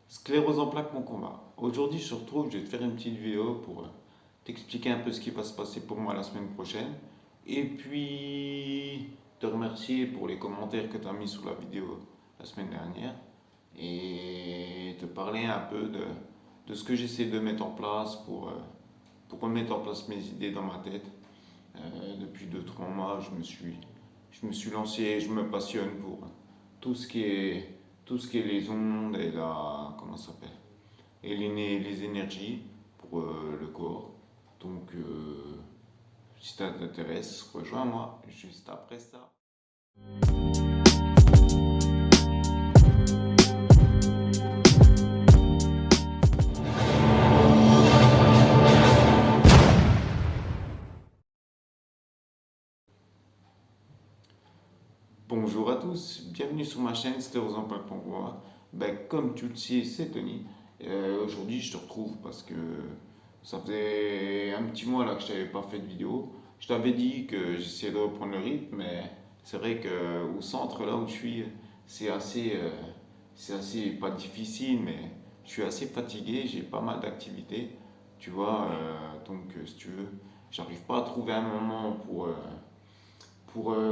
Sclérose en plaques, mon combat. Aujourd'hui, je te retrouve, je vais te faire une petite vidéo pour t'expliquer un peu ce qui va se passer pour moi la semaine prochaine. Et puis, te remercier pour les commentaires que tu as mis sous la vidéo la semaine dernière. Et te parler un peu de ce que j'essaie de mettre en place pour remettre en place mes idées dans ma tête. Depuis 2 3 mois, je me suis lancé, je me passionne pour tout ce qui est, tout ce qui est les ondes et comment ça s'appelle, et les énergies pour le corps. Donc, si ça t'intéresse, rejoins-moi juste après ça. Bonjour à tous, bienvenue sur ma chaîne Stéréosampal.moi. Comme tu le sais, c'est Tony. Aujourd'hui, je te retrouve parce que ça faisait un petit mois là que je n'avais pas fait de vidéo. Je t'avais dit que j'essayais de reprendre le rythme, mais c'est vrai qu'au centre là où je suis, c'est assez pas difficile, mais je suis assez fatigué. J'ai pas mal d'activités, tu vois. Donc, si tu veux, j'arrive pas à trouver un moment pour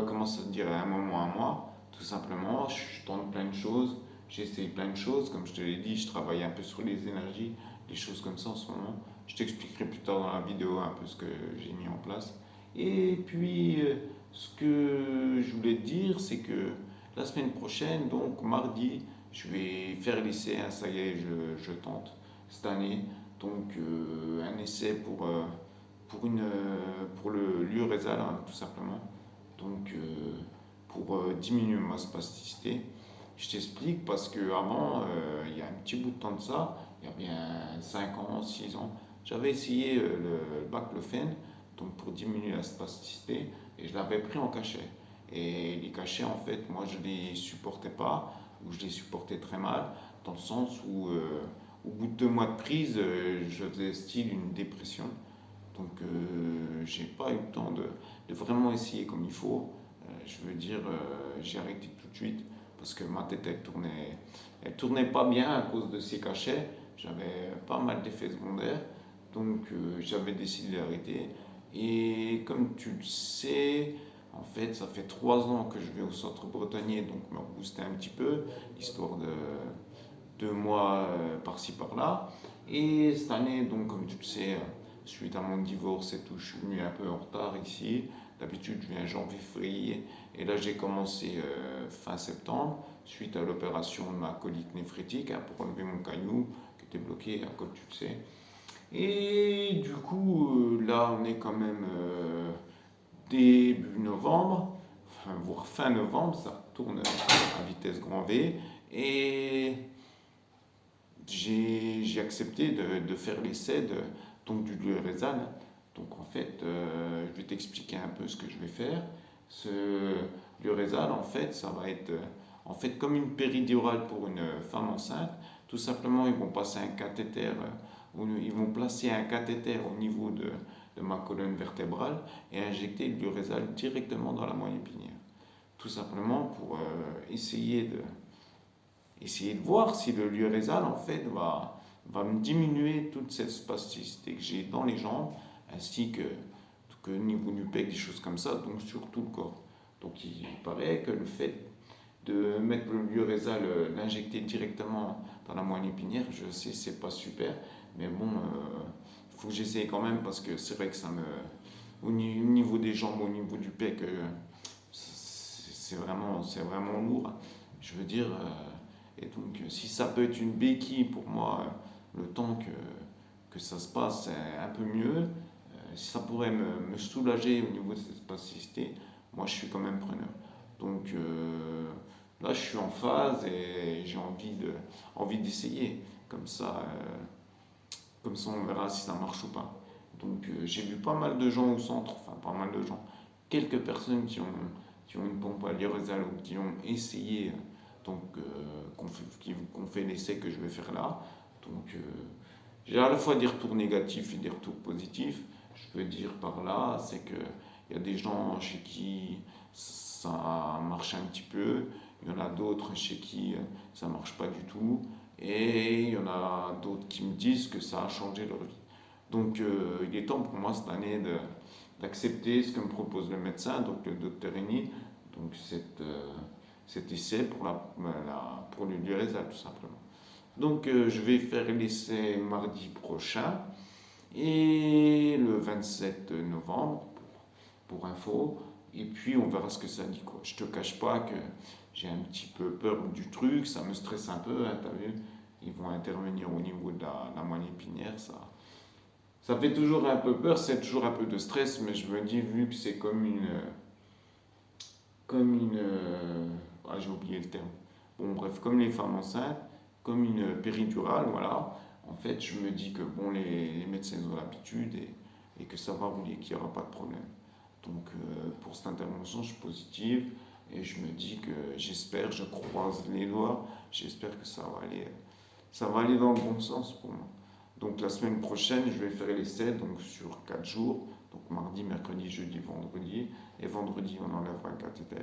comment ça dire, un moment à moi, tout simplement. Je tente plein de choses, j'essaye plein de choses. Comme je te l'ai dit, je travaille un peu sur les énergies, des choses comme ça en ce moment. Je t'expliquerai plus tard dans la vidéo un peu ce que j'ai mis en place. Et puis, ce que je voulais te dire, c'est que la semaine prochaine, donc mardi, je vais faire l'essai. Hein, ça y est, je tente cette année. Donc, un essai pour le Lioresal, hein, tout simplement. Donc, pour diminuer ma spasticité, je t'explique parce que avant, il y a un petit bout de temps de ça, il y a bien 5 ans, 6 ans, j'avais essayé le baclofen, donc pour diminuer la spasticité, et je l'avais pris en cachet. Et les cachets, en fait, moi, je les supportais pas, ou je les supportais très mal, dans le sens où, au bout de 2 mois de prise, je faisais style une dépression. Donc, j'ai pas eu le temps de vraiment essayer comme il faut. Je veux dire, j'ai arrêté tout de suite parce que ma tête elle tournait pas bien à cause de ces cachets. J'avais pas mal d'effets secondaires, donc j'avais décidé d'arrêter. Et comme tu le sais, en fait, ça fait 3 ans que je vais au centre bretonnier, donc me rebooster un petit peu, histoire de 2 mois par-ci par-là. Et cette année, donc, comme tu le sais, suite à mon divorce et tout, je suis venu un peu en retard ici. D'habitude, je viens janvier-février. Et là, j'ai commencé fin septembre, suite à l'opération de ma colite néphrétique, hein, pour enlever mon caillou qui était bloqué, hein, comme tu le sais. Et du coup, là, on est quand même début novembre, enfin, voire fin novembre, ça tourne à vitesse grand V. Et j'ai accepté de faire l'essai donc du Lioresal. Donc en fait, je vais t'expliquer un peu ce que je vais faire. Ce Lioresal, en fait, ça va être en fait comme une péridurale pour une femme enceinte. Tout simplement, ils vont placer un cathéter au niveau de ma colonne vertébrale et injecter le Lioresal directement dans la moelle épinière. Tout simplement pour essayer de voir si le Lioresal en fait va me diminuer toute cette spasticité que j'ai dans les jambes ainsi que au niveau du pec, des choses comme ça, donc sur tout le corps. Donc il paraît que le fait de mettre le Lioresal, l'injecter directement dans la moelle épinière, je sais c'est pas super, mais bon, il faut que j'essaye quand même parce que c'est vrai que au niveau des jambes, au niveau du pec, c'est vraiment lourd. Je veux dire, et donc si ça peut être une béquille pour moi, le temps que ça se passe un peu mieux, si ça pourrait me soulager au niveau de cette spasticité, moi je suis quand même preneur. Donc là je suis en phase et j'ai envie d'essayer. Comme ça on verra si ça marche ou pas. Donc j'ai vu pas mal de gens au centre, enfin pas mal de gens, quelques personnes qui ont une pompe à l'irosal ou qui ont essayé, donc qu'on fait l'essai que je vais faire là. Donc j'ai à la fois des retours négatifs et des retours positifs. Je veux dire par là, c'est que il y a des gens chez qui ça marche un petit peu, il y en a d'autres chez qui ça marche pas du tout. Et il y en a d'autres qui me disent que ça a changé leur vie. Donc il est temps pour moi cette année d'accepter ce que me propose le médecin, donc le docteur Eni, donc cet essai pour le Lurésal tout simplement. Donc je vais faire l'essai mardi prochain et le 27 novembre pour info. Et puis on verra ce que ça dit quoi. Je te cache pas que j'ai un petit peu peur du truc, ça me stresse un peu, hein, t'as vu. Ils vont intervenir au niveau de la moelle épinière, ça fait toujours un peu peur, c'est toujours un peu de stress, mais je me dis vu que c'est comme une, j'ai oublié le terme. Bon bref, comme les femmes enceintes, comme une péridurale, voilà. En fait, je me dis que bon, les médecins ont l'habitude et que ça va rouler, qu'il n'y aura pas de problème. Donc pour cette intervention, je suis positive et je me dis que j'espère, je croise les doigts, j'espère que ça va aller dans le bon sens pour moi. Donc la semaine prochaine, je vais faire l'essai donc sur 4 jours, donc mardi, mercredi, jeudi, vendredi, et vendredi on enlèvera le cathéter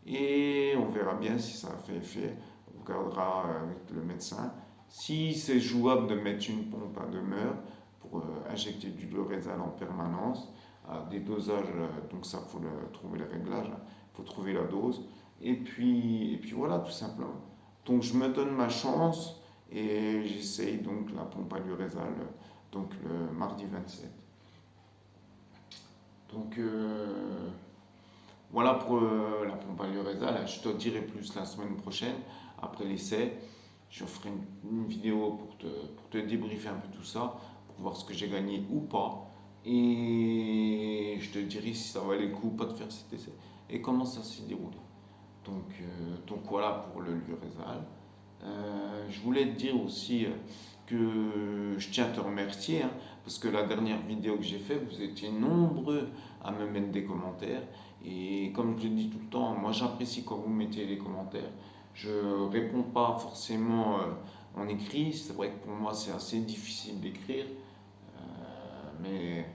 et on verra bien si ça a fait effet. On regardera avec le médecin si c'est jouable de mettre une pompe à demeure pour injecter du Lorezal en permanence à des dosages, donc ça faut trouver les réglages, il faut trouver la dose. Et puis voilà, tout simplement. Donc je me donne ma chance et j'essaye donc la pompe à Lurezal donc le mardi 27. Donc voilà pour la pompe à Lurezal. Je te dirai plus la semaine prochaine après l'essai. Je ferai une vidéo pour te débriefer un peu tout ça, pour voir ce que j'ai gagné ou pas. Et je te dirai si ça valait le coup ou pas de faire cet essai et comment ça s'est déroulé. Donc voilà pour le Lurezal. Je voulais te dire aussi que je tiens à te remercier hein, parce que la dernière vidéo que j'ai faite, vous étiez nombreux à me mettre des commentaires. Et comme je le dis tout le temps, moi j'apprécie quand vous mettez les commentaires. Je réponds pas forcément en écrit. C'est vrai que pour moi c'est assez difficile d'écrire. Mais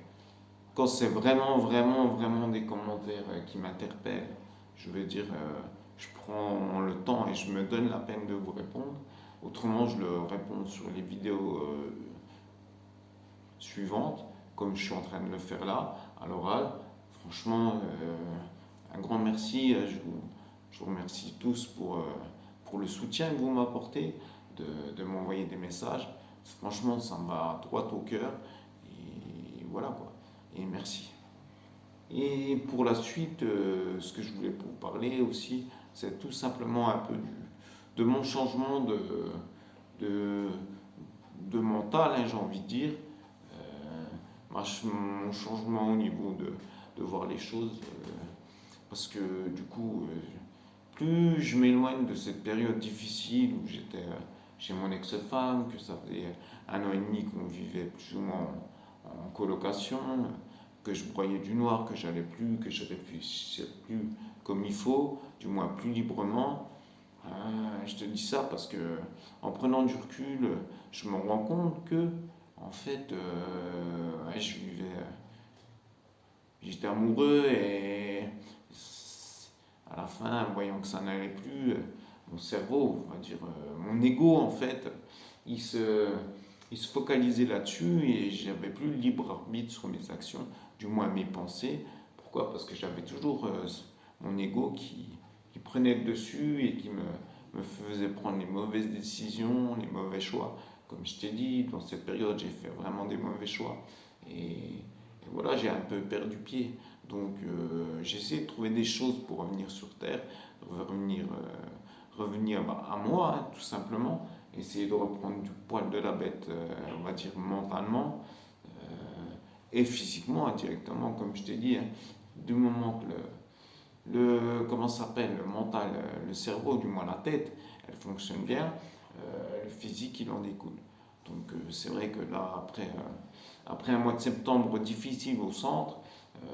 quand c'est vraiment, vraiment, vraiment des commentaires qui m'interpellent, je veux dire, je prends le temps et je me donne la peine de vous répondre. Autrement, je le réponds sur les vidéos suivantes, comme je suis en train de le faire là, à l'oral. Franchement, un grand merci. Je vous remercie tous pour le soutien que vous m'apportez, de m'envoyer des messages. Franchement, ça me va droit au cœur. Et voilà quoi. Et merci. Et pour la suite, ce que je voulais vous parler aussi, c'est tout simplement un peu de mon changement de, de mental, hein, j'ai envie de dire. Mon changement au niveau de voir les choses. Parce que du coup, plus je m'éloigne de cette période difficile où j'étais chez mon ex-femme, que ça faisait 1 an et demi qu'on vivait plus ou moins en colocation, que je broyais du noir, que j'allais plus, que je réfléchissais plus comme il faut, du moins plus librement. Je te dis ça parce que en prenant du recul, je me rends compte que en fait, ouais, j'étais amoureux et à la fin, voyant que ça n'allait plus, mon cerveau, on va dire, mon ego en fait, il se, il se focalisait là-dessus et j'avais plus le libre arbitre sur mes actions, du moins mes pensées. Pourquoi? Parce que j'avais toujours mon ego qui prenait le dessus et qui me faisait prendre les mauvaises décisions, les mauvais choix. Comme je t'ai dit, dans cette période, j'ai fait vraiment des mauvais choix. Et voilà, j'ai un peu perdu pied. Donc j'essaie de trouver des choses pour revenir sur Terre, revenir à moi, hein, tout simplement. Essayer de reprendre du poil de la bête, on va dire mentalement et physiquement, indirectement, comme je t'ai dit. Hein. Du moment que comment ça s'appelle, le mental, le cerveau, du moins la tête, elle fonctionne bien, le physique, il en découle. Donc c'est vrai que là, après un mois de septembre difficile au centre,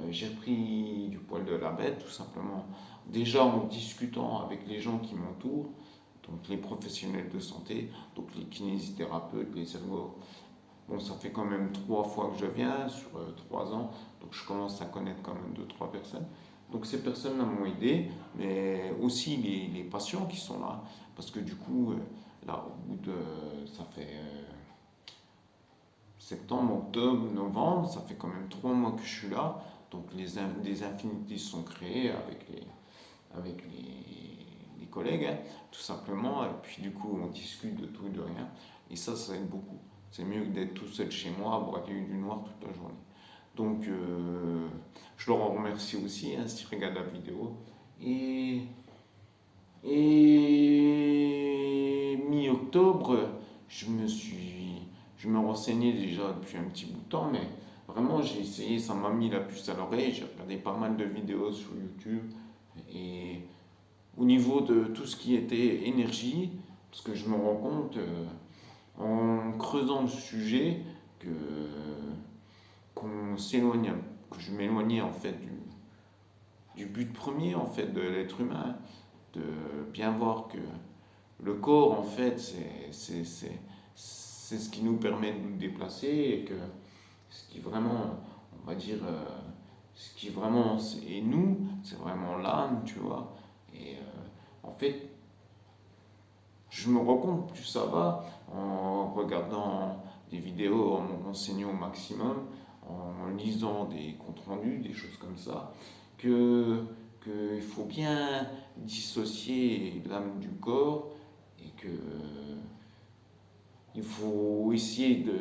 j'ai repris du poil de la bête, tout simplement. Déjà en discutant avec les gens qui m'entourent, donc les professionnels de santé, donc les kinésithérapeutes, les ergots. Bon, ça fait quand même 3 fois que je viens sur 3 ans, donc je commence à connaître quand même 2, 3 personnes. Donc ces personnes-là m'ont aidé, mais aussi les patients qui sont là, parce que du coup, Là, au bout de, ça fait septembre, octobre, novembre, ça fait quand même 3 mois que je suis là. Donc des infinités sont créées avec les collègues, hein, tout simplement. Et puis du coup, on discute de tout et de rien. Et ça aide beaucoup. C'est mieux que d'être tout seul chez moi à braquer du noir toute la journée. Donc, je leur en remercie aussi, hein, s'ils regardent la vidéo. Et, et mi-octobre, je me renseignais déjà depuis un petit bout de temps, mais vraiment j'ai essayé, ça m'a mis la puce à l'oreille. J'ai regardé pas mal de vidéos sur YouTube et au niveau de tout ce qui était énergie, parce que je me rends compte en creusant le sujet que qu'on s'éloigne, que je m'éloignais en fait du but premier en fait de l'être humain, de bien voir que le corps en fait c'est ce qui nous permet de nous déplacer et que ce qui vraiment, on va dire, ce qui vraiment est nous, c'est vraiment l'âme, tu vois. Et en fait, je me rends compte, plus ça va, en regardant des vidéos, en me renseignant au maximum, en lisant des comptes rendus, des choses comme ça, que qu'il faut bien dissocier l'âme du corps et que il faut essayer de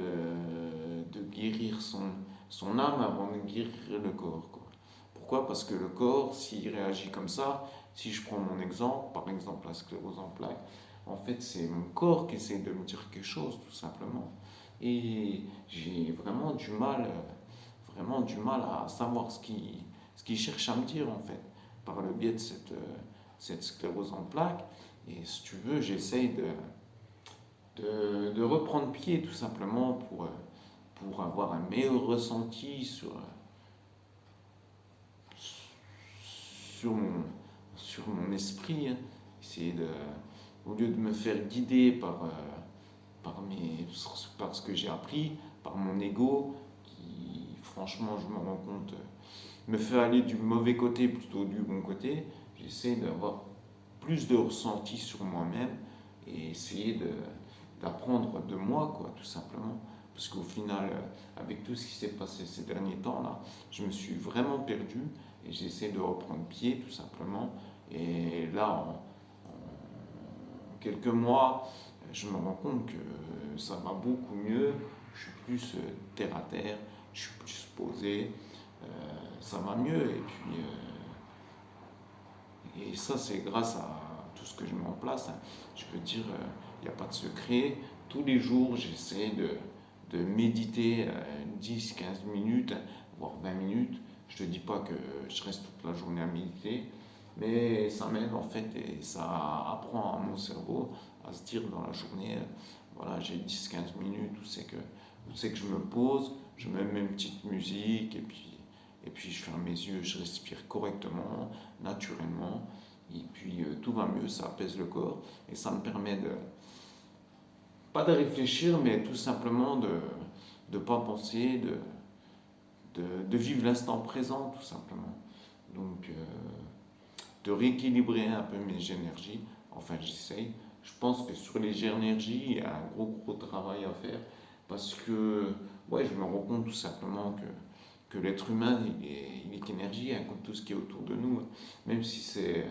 guérir son âme avant de guérir le corps, quoi. Pourquoi? Parce que le corps, s'il réagit comme ça, si je prends mon exemple, par exemple la sclérose en plaques, en fait c'est mon corps qui essaie de me dire quelque chose, tout simplement. Et j'ai vraiment du mal à savoir ce qu'il cherche à me dire, en fait, par le biais de cette sclérose en plaques. Et si tu veux, j'essaye de reprendre pied tout simplement pour avoir un meilleur ressenti sur, mon, sur mon esprit. Hein. Essayer de, au lieu de me faire guider par ce que j'ai appris, par mon ego, qui franchement je me rends compte me fait aller du mauvais côté plutôt du bon côté, j'essaie d'avoir plus de ressenti sur moi-même et essayer d'apprendre de moi, quoi, tout simplement. Parce qu'au final, avec tout ce qui s'est passé ces derniers temps-là, je me suis vraiment perdu et j'essaie de reprendre pied, tout simplement. Et là, en quelques mois, je me rends compte que ça va beaucoup mieux. Je suis plus terre à terre, je suis plus posé, ça va mieux. Et ça, c'est grâce à tout ce que je mets en place. Hein. Je veux dire, il n'y a pas de secret. Tous les jours, j'essaie de méditer 10-15 minutes, voire 20 minutes. Je ne te dis pas que je reste toute la journée à méditer, mais ça m'aide en fait et ça apprend à mon cerveau à se dire dans la journée, voilà, j'ai 10-15 minutes où c'est que je me pose, je mets une petite musique et puis je ferme mes yeux, je respire correctement, naturellement, et puis tout va mieux, ça apaise le corps, et ça me permet pas de réfléchir, mais tout simplement de ne pas penser, de vivre l'instant présent, tout simplement. Donc, de rééquilibrer un peu mes énergies, enfin j'essaye. Je pense que sur les énergies, il y a un gros travail à faire, parce que, ouais, je me rends compte tout simplement que l'être humain, il est qu'énergie, hein, comme tout ce qui est autour de nous. Même si c'est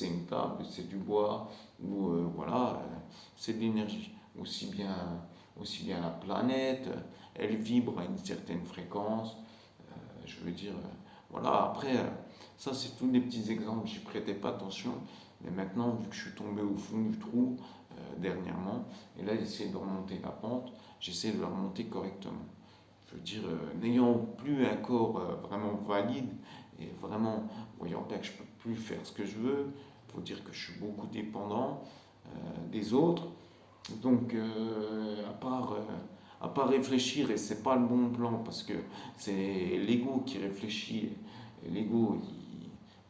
une table, c'est du bois, ou voilà, c'est de l'énergie. Aussi bien la planète, elle vibre à une certaine fréquence. Je veux dire, voilà, après, ça c'est tous des petits exemples, j'y prêtais pas attention. Mais maintenant, vu que je suis tombé au fond du trou dernièrement, et là j'essaie de remonter la pente, j'essaie de la remonter correctement. Je veux dire, n'ayant plus un corps vraiment valide et vraiment voyant bien que je ne peux plus faire ce que je veux, il faut dire que je suis beaucoup dépendant des autres. Donc, à part réfléchir, et c'est pas le bon plan parce que c'est l'ego qui réfléchit, et l'ego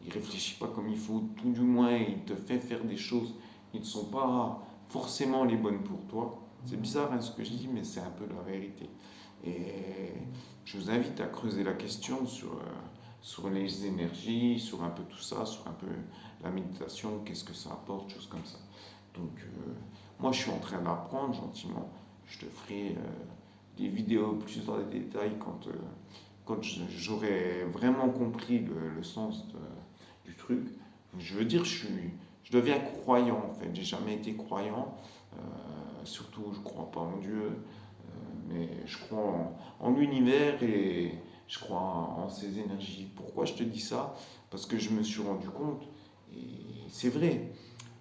il réfléchit pas comme il faut, tout du moins il te fait faire des choses qui ne sont pas forcément les bonnes pour toi. C'est bizarre hein, ce que je dis, mais c'est un peu la vérité. Et je vous invite à creuser la question sur les énergies, sur un peu tout ça, sur un peu la méditation, qu'est-ce que ça apporte, choses comme ça. Donc, Moi, je suis en train d'apprendre gentiment. Je te ferai des vidéos plus dans les détails quand j'aurai vraiment compris le sens du truc. Je veux dire, je deviens croyant en fait. J'ai jamais été croyant. Surtout, je crois pas en Dieu, mais je crois en l'univers et je crois en ses énergies. Pourquoi je te dis ça? Parce que je me suis rendu compte, et c'est vrai,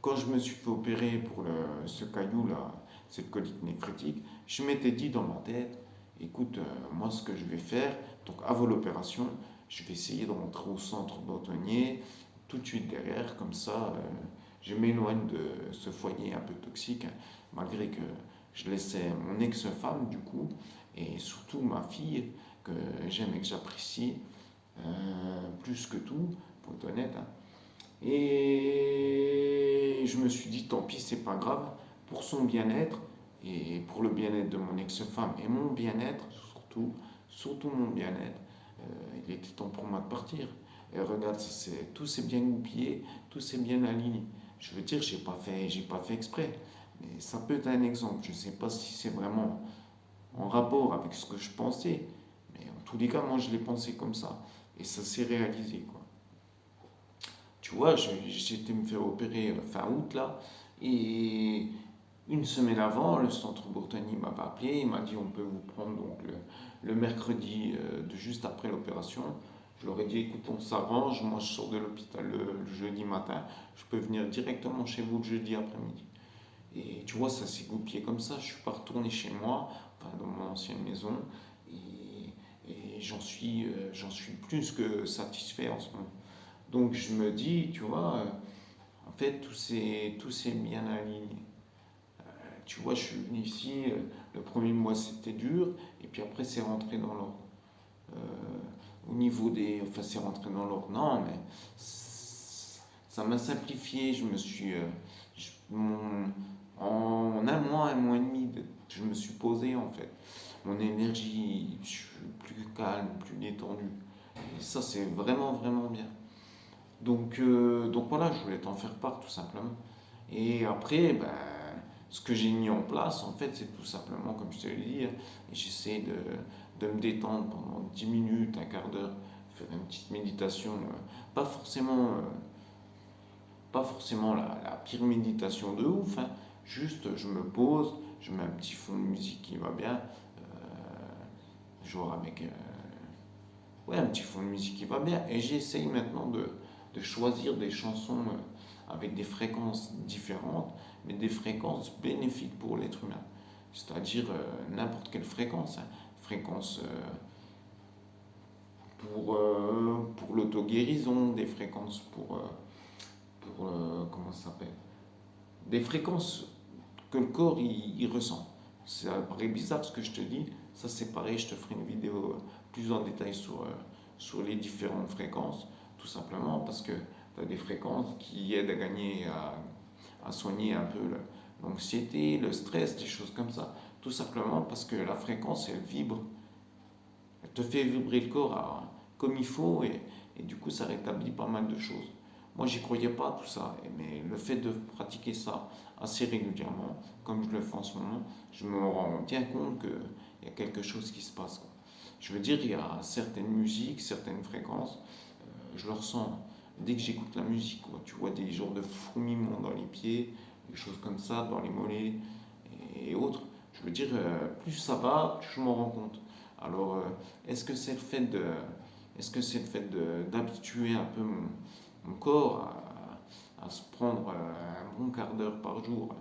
quand je me suis fait opérer pour ce caillou-là, cette colite néphrétique, je m'étais dit dans ma tête, écoute, moi ce que je vais faire, donc avant l'opération, je vais essayer de rentrer au centre bâtonnier, tout de suite derrière, comme ça, je m'éloigne de ce foyer un peu toxique, hein, malgré que je laissais mon ex-femme du coup, et surtout ma fille, que j'aime et que j'apprécie, plus que tout, pour être honnête, hein. Et je me suis dit, tant pis, c'est pas grave, pour son bien-être et pour le bien-être de mon ex-femme et mon bien-être, surtout mon bien-être, il était temps pour moi de partir. Et regarde, tout s'est bien goupillé, tout s'est bien aligné. Je veux dire, j'ai pas fait exprès, mais ça peut être un exemple. Je ne sais pas si c'est vraiment en rapport avec ce que je pensais, mais en tous les cas, moi, je l'ai pensé comme ça, et ça s'est réalisé, quoi. Tu vois, j'étais me faire opérer fin août là, et une semaine avant, le centre Bourtani m'avait appelé, il m'a dit on peut vous prendre donc le mercredi de juste après l'opération. Je leur ai dit écoute, on s'arrange, moi je sors de l'hôpital le jeudi matin, je peux venir directement chez vous le jeudi après-midi. Et tu vois, ça s'est goupillé comme ça, je suis pas retourné chez moi, enfin dans mon ancienne maison, et j'en suis plus que satisfait en ce moment. Donc je me dis, tu vois, en fait, tout s'est bien aligné. Tu vois, je suis venu ici, le premier mois c'était dur, et puis après c'est rentré dans l'ordre. Au niveau des. Enfin, c'est rentré dans l'ordre, non, mais ça m'a simplifié. Je me suis. En un mois et demi, je me suis posé en fait. Mon énergie, je suis plus calme, plus détendu. Et ça, c'est vraiment, vraiment bien. Donc voilà, je voulais t'en faire part tout simplement. Et après, ben, ce que j'ai mis en place, en fait, c'est tout simplement, comme je te l'ai dit, j'essaie de me détendre pendant 10 minutes, un quart d'heure, faire une petite méditation, pas forcément, pas forcément la pire méditation de ouf, hein, juste je me pose, je mets un petit fond de musique qui va bien, genre avec ouais, un petit fond de musique qui va bien. Et j'essaye maintenant de choisir des chansons avec des fréquences différentes, mais des fréquences bénéfiques pour l'être humain. C'est-à-dire n'importe quelle fréquence, hein. Fréquence pour l'auto-guérison, des fréquences comment ça s'appelle? Des fréquences que le corps il ressent. Ça paraît bizarre ce que je te dis, ça c'est pareil, je te ferai une vidéo plus en détail sur les différentes fréquences, tout simplement parce que tu as des fréquences qui aident à gagner, à soigner un peu l'anxiété, le stress, des choses comme ça. Tout simplement parce que la fréquence, elle vibre, elle te fait vibrer le corps comme il faut et du coup ça rétablit pas mal de choses. Moi, j'y croyais pas tout ça, mais le fait de pratiquer ça assez régulièrement, comme je le fais en ce moment, je me rends bien compte qu'il y a quelque chose qui se passe, quoi. Je veux dire, il y a certaines musiques, certaines fréquences, je le ressens dès que j'écoute la musique, quoi. Tu vois des genres de fourmillements dans les pieds, des choses comme ça, dans les mollets et autres. Je veux dire, plus ça va, plus je m'en rends compte. Alors, est-ce que c'est le fait d'habituer un peu mon corps à se prendre un bon quart d'heure par jour,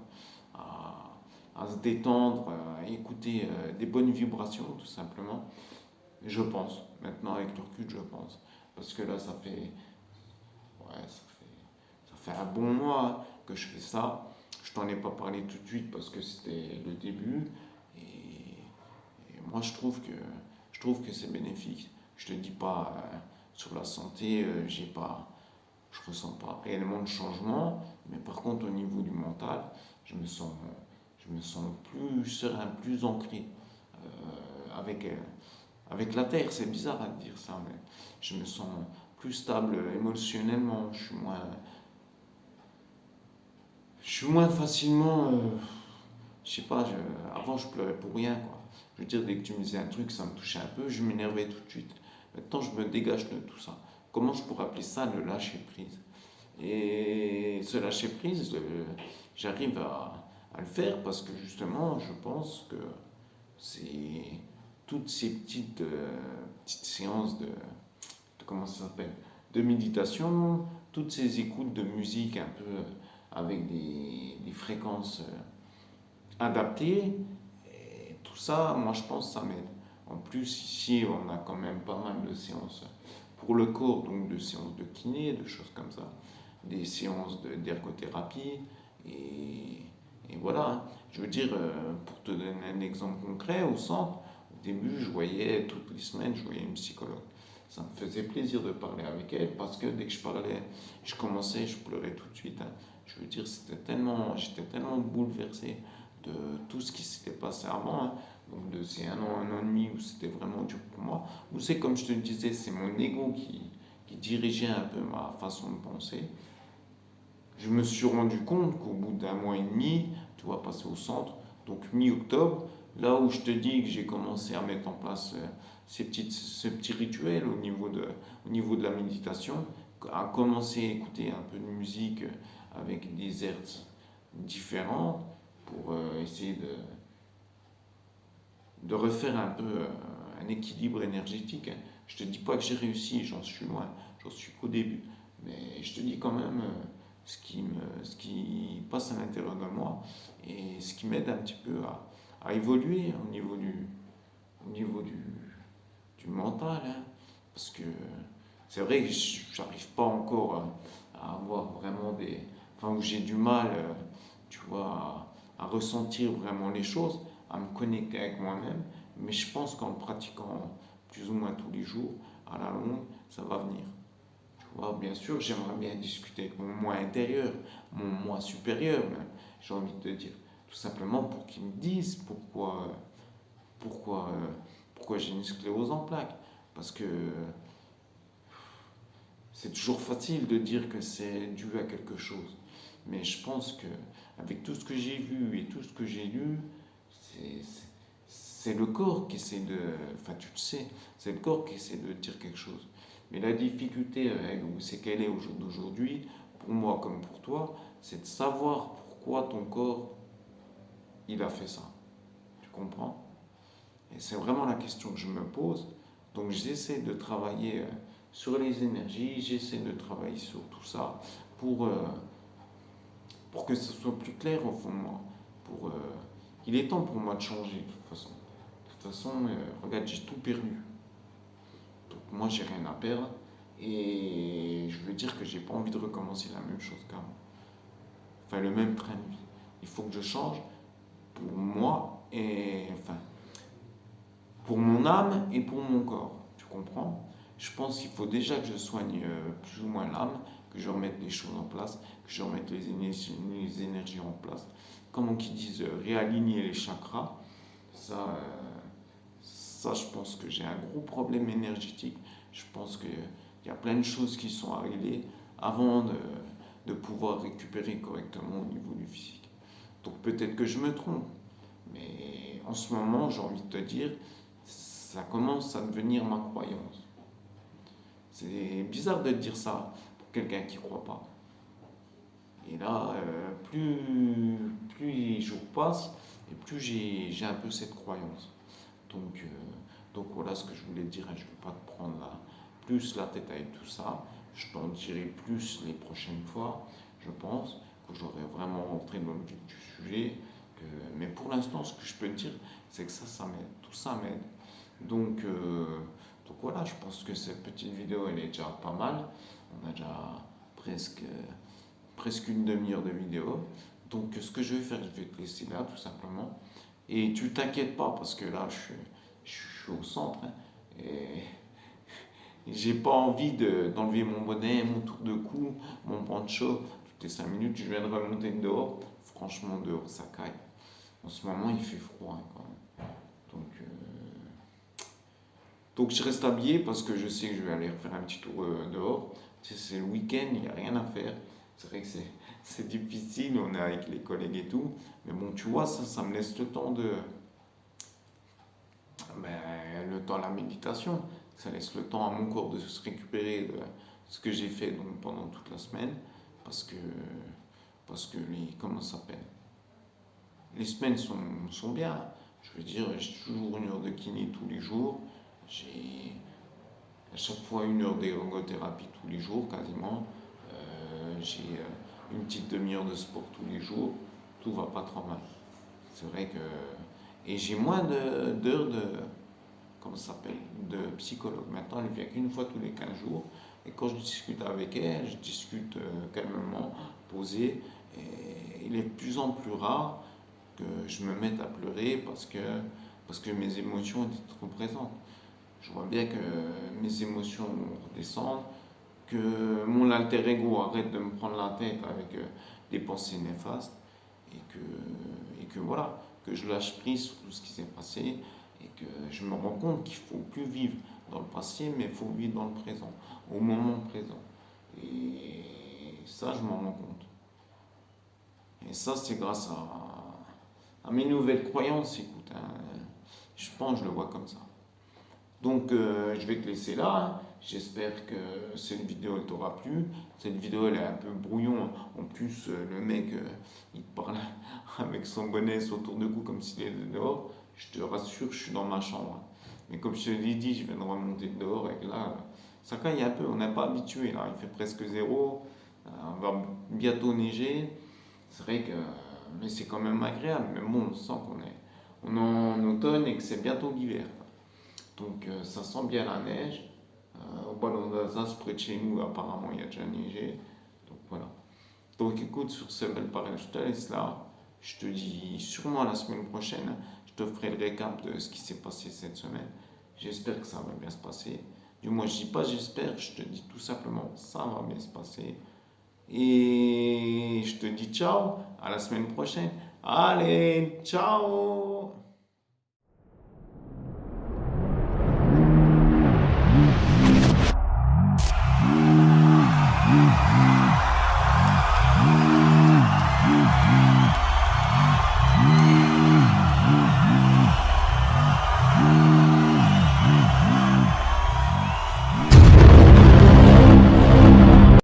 à se détendre, à écouter des bonnes vibrations, tout simplement? Je pense, maintenant avec le recul, je pense. Parce que là, ouais, ça fait un bon mois que je fais ça. Je t'en ai pas parlé tout de suite parce que c'était le début. Et moi, je trouve que c'est bénéfique. Je te dis pas, sur la santé, je ressens pas réellement de changement. Mais par contre, au niveau du mental, je me sens, je me sens plus serein, plus ancré avec la terre. C'est bizarre à dire ça, mais je me sens plus stable émotionnellement. Je suis moins facilement. je sais pas, avant je pleurais pour rien, quoi. Je veux dire, dès que tu me disais un truc, ça me touchait un peu, je m'énervais tout de suite. Maintenant, je me dégage de tout ça. Comment je pourrais appeler ça le lâcher prise? Et ce lâcher prise, j'arrive à le faire parce que justement, je pense que c'est toutes ces petites séances comment ça s'appelle, de méditation, toutes ces écoutes de musique un peu avec des fréquences adaptées, et tout ça, moi je pense que ça m'aide. En plus, ici, on a quand même pas mal de séances pour le corps, donc de séances de kiné, de choses comme ça, des séances d'ergothérapie, et, et voilà. Je veux dire, pour te donner un exemple concret, au centre, au début, je voyais toutes les semaines, je voyais une psychologue. Ça me faisait plaisir de parler avec elle parce que dès que je parlais, je commençais, je pleurais tout de suite, hein. Je veux dire, j'étais tellement bouleversé de tout ce qui s'était passé avant, hein. Donc de ces un an et demi où c'était vraiment dur pour moi, où c'est comme je te le disais, c'est mon ego qui dirigeait un peu ma façon de penser. Je me suis rendu compte qu'au bout d'un mois et demi, tu vois, passer au centre, donc mi-octobre, là où je te dis que j'ai commencé à mettre en place ce petit rituel au niveau de la méditation, à commencer à écouter un peu de musique avec des airs différents pour essayer de refaire un peu un équilibre énergétique, hein. Je te dis pas que j'ai réussi, j'en suis loin, j'en suis qu'au début, mais je te dis quand même ce qui passe à l'intérieur de moi et ce qui m'aide un petit peu à évoluer au niveau du mental, hein. Parce que c'est vrai que j'arrive pas encore à avoir vraiment enfin, où j'ai du mal, tu vois, à ressentir vraiment les choses, à me connecter avec moi-même, mais je pense qu'en le pratiquant plus ou moins tous les jours, à la longue, ça va venir. Tu vois, bien sûr, j'aimerais bien discuter avec mon moi intérieur, mon moi supérieur, même, j'ai envie de te dire. Tout simplement pour qu'il me dise pourquoi, pourquoi j'ai une sclérose en plaques. Parce que c'est toujours facile de dire que c'est dû à quelque chose. Mais je pense que avec tout ce que j'ai vu et tout ce que j'ai lu, c'est c'est le corps qui essaie de... Enfin, tu le sais, c'est le corps qui essaie de dire quelque chose. Mais la difficulté, c'est qu'elle est au jour d'aujourd'hui, pour moi comme pour toi, c'est de savoir pourquoi ton corps, il a fait ça. Tu comprends? Et c'est vraiment la question que je me pose. Donc j'essaie de travailler sur les énergies, j'essaie de travailler sur tout ça pour, euh, pour que ce soit plus clair au fond de moi. Il est temps pour moi de changer de toute façon. De toute façon, regarde, j'ai tout perdu. Donc moi, j'ai rien à perdre. Et je veux dire que j'ai pas envie de recommencer la même chose qu'avant. Enfin, le même train de vie. Il faut que je change pour moi et enfin pour mon âme et pour mon corps. Tu comprends? Je pense qu'il faut déjà que je soigne plus ou moins l'âme, que je remette les choses en place, que je remette les énergies en place. Comment qu'ils disent, réaligner les chakras. Ça, ça, je pense que j'ai un gros problème énergétique. Je pense qu'il y a plein de choses qui sont arrivées avant de pouvoir récupérer correctement au niveau du physique. Donc peut-être que je me trompe, mais en ce moment, j'ai envie de te dire, ça commence à devenir ma croyance. C'est bizarre de dire ça pour quelqu'un qui ne croit pas. Et là, plus les jours passent, et plus j'ai un peu cette croyance. Donc, voilà ce que je voulais te dire. Je ne vais pas te prendre plus la tête avec tout ça. Je t'en dirai plus les prochaines fois, je pense, que j'aurai vraiment rentré dans le vif du sujet. Mais pour l'instant, ce que je peux te dire, c'est que ça m'aide. Tout ça m'aide. Donc, voilà, je pense que cette petite vidéo, elle est déjà pas mal. On a déjà presque une demi-heure de vidéo. Donc, ce que je vais faire, je vais te laisser là, tout simplement. Et tu t'inquiètes pas, parce que là, je suis au centre, hein, et j'ai pas envie d'enlever mon bonnet, mon tour de cou, mon poncho. Toutes les 5 minutes, je viens de remonter dehors. Franchement, dehors, ça caille. En ce moment, il fait froid, hein, quand même. Donc je reste habillé parce que je sais que je vais aller faire un petit tour dehors. Tu sais, c'est le week-end, il n'y a rien à faire. C'est vrai que c'est difficile, on est avec les collègues et tout. Mais bon, tu vois, ça me laisse le temps le temps à la méditation. Ça laisse le temps à mon corps de se récupérer de ce que j'ai fait donc, pendant toute la semaine. Parce que, comment ça s'appelle? Les semaines sont bien. Je veux dire, j'ai toujours une heure de kiné tous les jours. J'ai à chaque fois une heure d'ergothérapie tous les jours, quasiment. J'ai une petite demi-heure de sport tous les jours. Tout va pas trop mal. C'est vrai que. Et j'ai moins d'heures de. Comment ça s'appelle? De psychologue. Maintenant, elle vient qu'une fois tous les 15 jours. Et quand je discute avec elle, je discute calmement, posé. Et il est de plus en plus rare que je me mette à pleurer parce que mes émotions étaient trop présentes. Je vois bien que mes émotions redescendent, que mon alter ego arrête de me prendre la tête avec des pensées néfastes et que voilà, que je lâche prise sur tout ce qui s'est passé et que je me rends compte qu'il ne faut plus vivre dans le passé, mais il faut vivre dans le présent, au moment présent. Et ça, je m'en rends compte. Et ça, c'est grâce à mes nouvelles croyances, écoute, hein. Je pense, je le vois comme ça. Donc, je vais te laisser là, hein. J'espère que cette vidéo elle t'aura plu. Cette vidéo elle est un peu brouillon. En plus, le mec il te parle avec son bonnet autour de cou comme s'il était dehors. Je te rassure, je suis dans ma chambre, hein. Mais comme je te l'ai dit, je viens de remonter dehors et que là, ça caille un peu. On n'est pas habitué là. Il fait presque zéro. On va bientôt neiger. C'est vrai que. Mais c'est quand même agréable. Mais bon, on sent on est en automne et que c'est bientôt l'hiver. Donc ça sent bien la neige. Au ballon d'Alsace, près de chez nous, apparemment, il y a déjà neigé. Donc voilà. Donc écoute, sur ce belle parole, je te laisse là. Je te dis sûrement la semaine prochaine, je te ferai le récap de ce qui s'est passé cette semaine. J'espère que ça va bien se passer. Du moins, je dis pas j'espère, je te dis tout simplement ça va bien se passer. Et je te dis ciao, à la semaine prochaine. Allez, ciao!